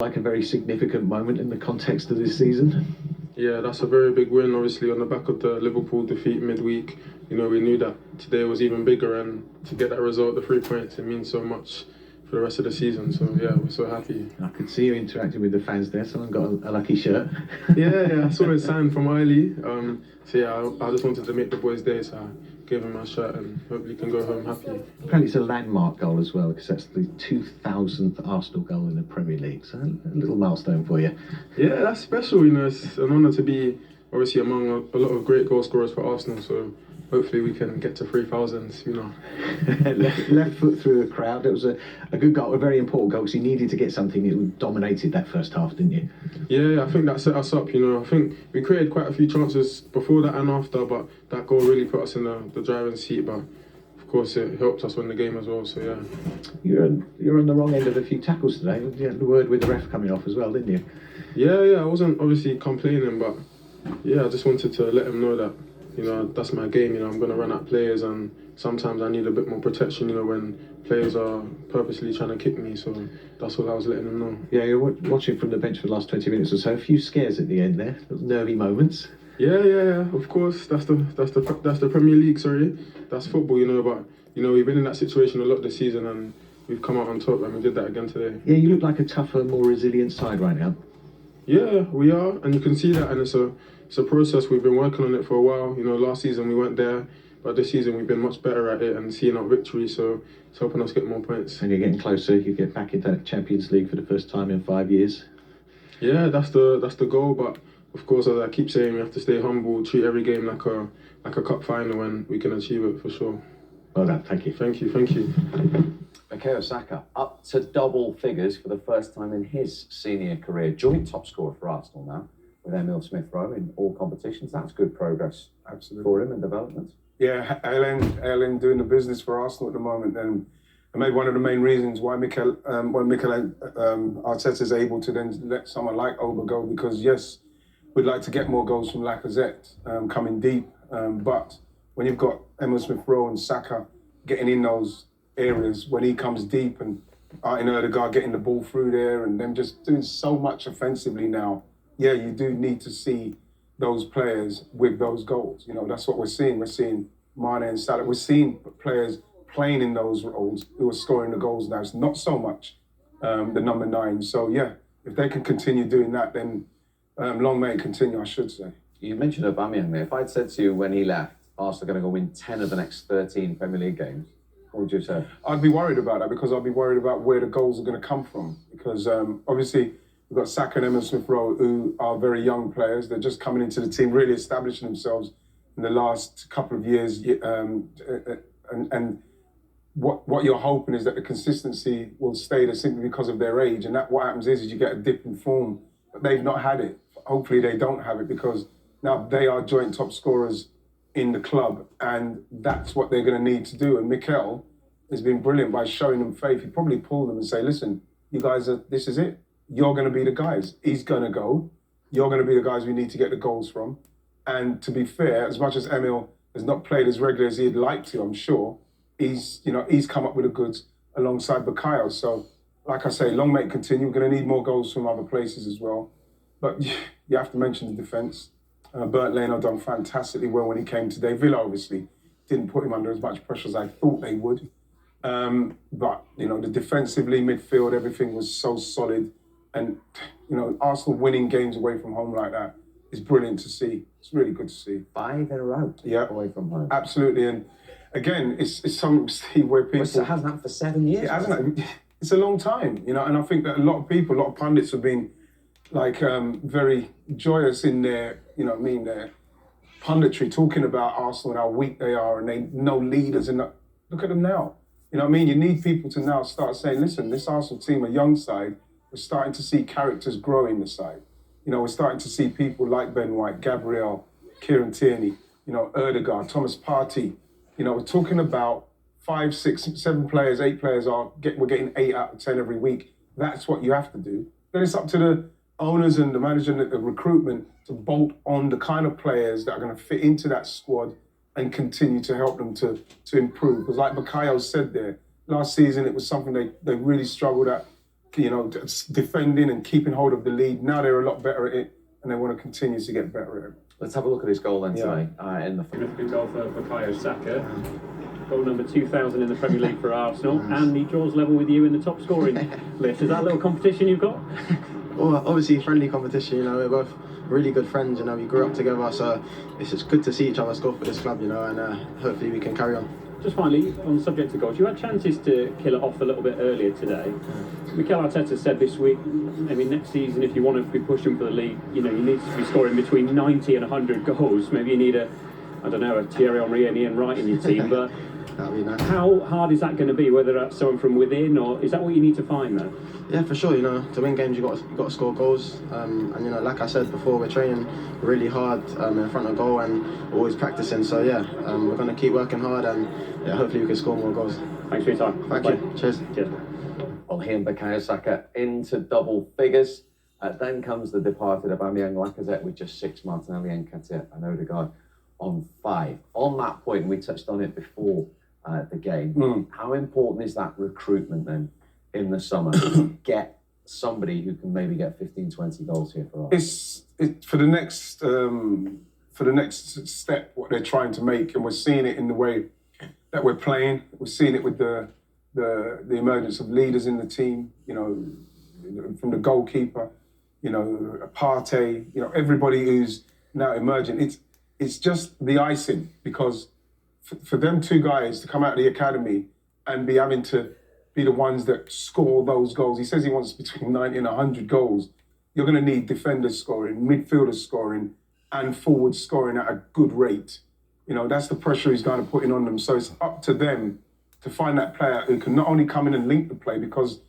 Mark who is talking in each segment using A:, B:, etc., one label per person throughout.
A: Like a very significant moment in the context of this season.
B: Yeah, that's a very big win, obviously, on the back of the Liverpool defeat midweek. You know, we knew that today was even bigger, and to get that result, the 3 points, it means so much for the rest of the season. So, yeah, we're so happy.
A: I could see you interacting with the fans there. Someone got a lucky shirt.
B: Yeah, I saw it signed from Wiley. So, yeah, I just wanted to make the boys' day, so I gave him my shirt and hopefully can go home happy.
A: Apparently it's a landmark goal as well, because that's the 2000th Arsenal goal in the Premier League. So a little milestone for you.
B: Yeah, that's special. You know, it's an honour to be obviously among a lot of great goal scorers for Arsenal. So hopefully we can get to 3,000. You know,
A: left foot through the crowd. It was a good goal, a very important goal, because you needed to get something that dominated that first half, didn't you?
B: Yeah, I think that set us up. You know, I think we created quite a few chances before that and after, but that goal really put us in the driving seat. But of course, it helped us win the game as well. So yeah,
A: you're on the wrong end of a few tackles today. You had the word with the ref coming off as well, didn't you?
B: Yeah. I wasn't obviously complaining, but yeah, I just wanted to let him know that, you know, that's my game. You know, I'm going to run at players, and sometimes I need a bit more protection, you know, when players are purposely trying to kick me. So that's what I was letting them know.
A: Yeah, you're watching from the bench for the last 20 minutes or so. A few scares at the end there, little nervy moments.
B: Yeah. Of course, that's the Premier League. Sorry, that's football, you know. But you know, we've been in that situation a lot this season, and we've come out on top, and we did that again today.
A: Yeah, you look like a tougher, more resilient side right now.
B: Yeah, we are, and you can see that, and it's a process. We've been working on it for a while. You know, last season we weren't there, but this season we've been much better at it and seeing our victory. So it's helping us get more points.
A: And you're getting closer. You get back into that Champions League for the first time in 5 years.
B: Yeah, that's the goal. But of course, as I keep saying, we have to stay humble, treat every game like a cup final, and we can achieve it for sure.
A: Well done. Thank you.
B: Thank you.
C: Bukayo Saka up to double figures for the first time in his senior career. Joint top scorer for Arsenal now, with Smith-rowe in all competitions. That's good progress.
D: Absolutely.
C: For him and development.
D: Yeah, Ellen doing the business for Arsenal at the moment, and maybe one of the main reasons why Mikel Arteta is able to then let someone like Oba go, because yes, we'd like to get more goals from Lacazette coming deep, but when you've got Smith-rowe and Saka getting in those areas when he comes deep, and Erdegaard getting the ball through there, and them just doing so much offensively now. Yeah, you do need to see those players with those goals. You know, that's what we're seeing. We're seeing Mane and Salah. We're seeing players playing in those roles who are scoring the goals now. It's not so much the number 9. So yeah, if they can continue doing that, then long may it continue, I should say.
C: You mentioned Aubameyang there. If I'd said to you when he left, Arsenal are going to go win 10 of the next 13 Premier League games, what would you say?
D: I'd be worried about that, because I'd be worried about where the goals are going to come from. Because obviously we've got Saka and Smith-rowe, who are very young players. They're just coming into the team, really establishing themselves in the last couple of years. And what you're hoping is that the consistency will stay there simply because of their age. And that what happens is you get a dip in form, but they've not had it. Hopefully they don't have it, because now they are joint top scorers in the club, and that's what they're going to need to do. And Mikel has been brilliant by showing them faith. He probably pulled them and say, listen, you guys, this is it. You're going to be the guys. He's going to go. You're going to be the guys we need to get the goals from. And to be fair, as much as Emil has not played as regularly as he'd like to, I'm sure, he's come up with the goods alongside Bukayo. So, like I say, long may it continue. We're going to need more goals from other places as well. But you have to mention the defence. Bernd Leno done fantastically well when he came today. Villa obviously didn't put him under as much pressure as I thought they would. But, you know, the defensively, midfield, everything was so solid. And, you know, Arsenal winning games away from home like that is brilliant to see. It's really good to see.
C: 5 in a row away from home.
D: Absolutely. And again, it's something, Steve, where people...
C: Well, it hasn't happened for 7 years.
D: It hasn't. It's a long time, you know, and I think that a lot of people, a lot of pundits have been like very joyous in their, you know what I mean, their punditry, talking about Arsenal and how weak they are, and they no leaders. And look at them now. You know what I mean? You need people to now start saying, listen, this Arsenal team, a young side, we're starting to see characters grow in the side. You know, we're starting to see people like Ben White, Gabriel, Kieran Tierney, you know, Erdegaard, Thomas Partey. You know, we're talking about 5, 6, 7 players, 8 players we're getting 8 out of 10 every week. That's what you have to do. Then it's up to the owners and the manager and the recruitment to bolt on the kind of players that are going to fit into that squad and continue to help them to improve. Because like Bukayo said there, last season it was something they really struggled at. defending and keeping hold of the lead. Now they're a lot better at it, and they want to continue to get better at it.
C: Let's have a look at his goal then today in the
E: Significant goal for Bukayo Saka. Goal number 2,000 in the Premier League for Arsenal, and he draws level with you in the top scoring list. Is that a little competition you've got?
F: Well, obviously friendly competition, we're both really good friends, we grew up together, so it's just good to see each other score for this club, and hopefully we can carry on.
E: Just finally, on the subject of goals, you had chances to kill it off a little bit earlier today. Mikel Arteta said this week, maybe next season, if you want to be pushing for the league, you need to be scoring between 90 and 100 goals. Maybe you need a Thierry Henry and Ian Wright in your team, but
F: That'd be nice.
E: how hard is that going to be, whether that's someone from within, or is that what you need to find there?
F: Yeah, for sure, to win games you've got to score goals, and like I said before, we're training really hard in front of goal and always practicing, so we're going to keep working hard, and hopefully we can score more goals.
E: Thanks for your time.
F: Thank you. Cheers.
C: Well, he and Bukayo Saka into double figures. Then comes the departed Aubameyang, Lacazette with just 6, Martinelli, Nketiah and Odegaard on 5. On that point, we touched on it before the game. How important is that recruitment then in the summer to get somebody who can maybe get 15, 20 goals here for us?
D: It's for the next step, what they're trying to make, and we're seeing it in the way that we're playing. We're seeing it with the emergence of leaders in the team. From the goalkeeper, Partey, everybody who's now emerging. It's just the icing, because for them two guys to come out of the academy and be having to be the ones that score those goals. He says he wants between 90 and 100 goals. You're going to need defenders scoring, midfielders scoring, and forwards scoring at a good rate. That's the pressure he's going to put in on them. So it's up to them to find that player who can not only come in and link the play, because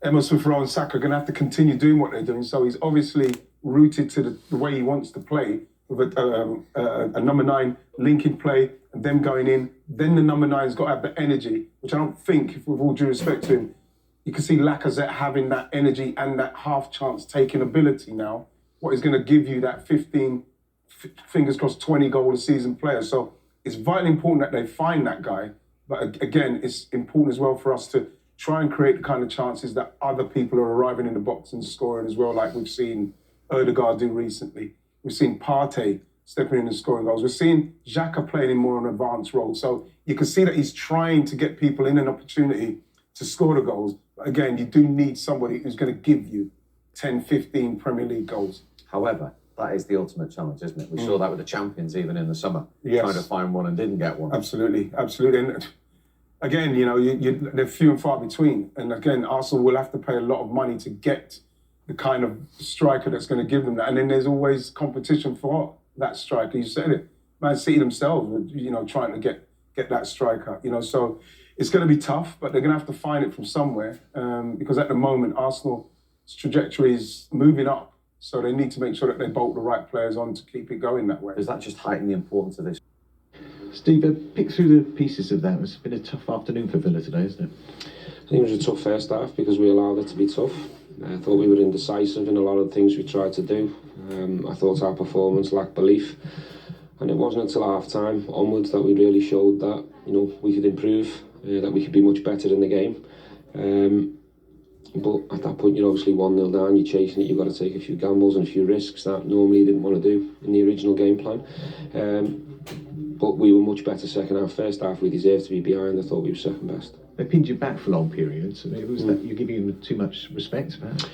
D: Smith-rowe and Saka are going to have to continue doing what they're doing. So he's obviously rooted to the way he wants to play, with a number 9 linking play and them going in. Then the number 9's got to have the energy, which I don't think, with all due respect to him, you can see Lacazette having that energy and that half chance taking ability now. What is going to give you that 15, fingers crossed, 20 goal a season player. So it's vitally important that they find that guy. But again, it's important as well for us to try and create the kind of chances that other people are arriving in the box and scoring as well, like we've seen Odegaard do recently. We've seen Partey stepping in and scoring goals. We're seeing Xhaka playing in more of an advanced role. So you can see that he's trying to get people in an opportunity to score the goals. But again, you do need somebody who's going to give you 10, 15 Premier League goals.
C: However, that is the ultimate challenge, isn't it? We saw that with the champions even in the summer,
D: Yes.
C: trying to find one and didn't get one.
D: Absolutely. And again, they're few and far between. And again, Arsenal will have to pay a lot of money to get the kind of striker that's going to give them that. And then there's always competition for that striker. You said it. Man City themselves were, trying to get that striker. So it's going to be tough, but they're going to have to find it from somewhere. Because at the moment, Arsenal's trajectory is moving up. So they need to make sure that they bolt the right players on to keep it going that way.
C: Does that just heighten the importance of this?
A: Steve, pick through the pieces of that. It's been a tough afternoon for Villa today, isn't it?
G: I think it was a tough first half because we allowed it to be tough. I thought we were indecisive in a lot of the things we tried to do. I thought our performance lacked belief. And it wasn't until half-time onwards that we really showed that, we could improve, that we could be much better in the game. But at that point, you're obviously 1-0 down, you're chasing it, you've got to take a few gambles and a few risks that normally you didn't want to do in the original game plan. But we were much better second half. First half, we deserved to be behind. I thought we were second best.
A: They pinned you back for long periods. Was that you're giving them too much respect, perhaps?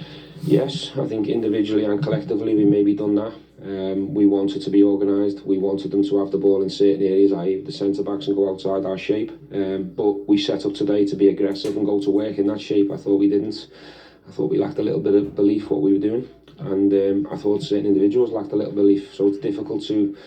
G: Yes, I think individually and collectively we maybe done that. We wanted to be organised. We wanted them to have the ball in certain areas, i.e. the centre-backs, and go outside our shape. But we set up today to be aggressive and go to work in that shape. I thought we didn't. I thought we lacked a little bit of belief what we were doing. And I thought certain individuals lacked a little belief. So it's difficult to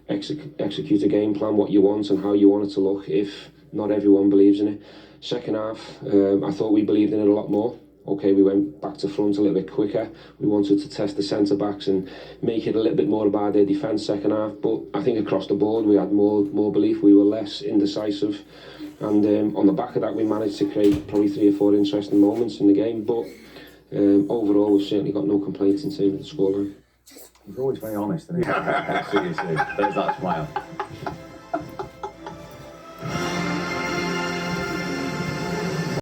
G: execute a game plan, what you want and how you want it to look, if not everyone believes in it. Second half, I thought we believed in it a lot more. Okay, we went back to front a little bit quicker. We wanted to test the centre-backs and make it a little bit more about their defence second half. But I think across the board we had more belief. We were less indecisive. And on the back of that, we managed to create probably 3 or 4 interesting moments in the game. But overall, we've certainly got no complaints in terms of the scoreline.
C: He's always very honest, isn't he? Seriously, there's that smile.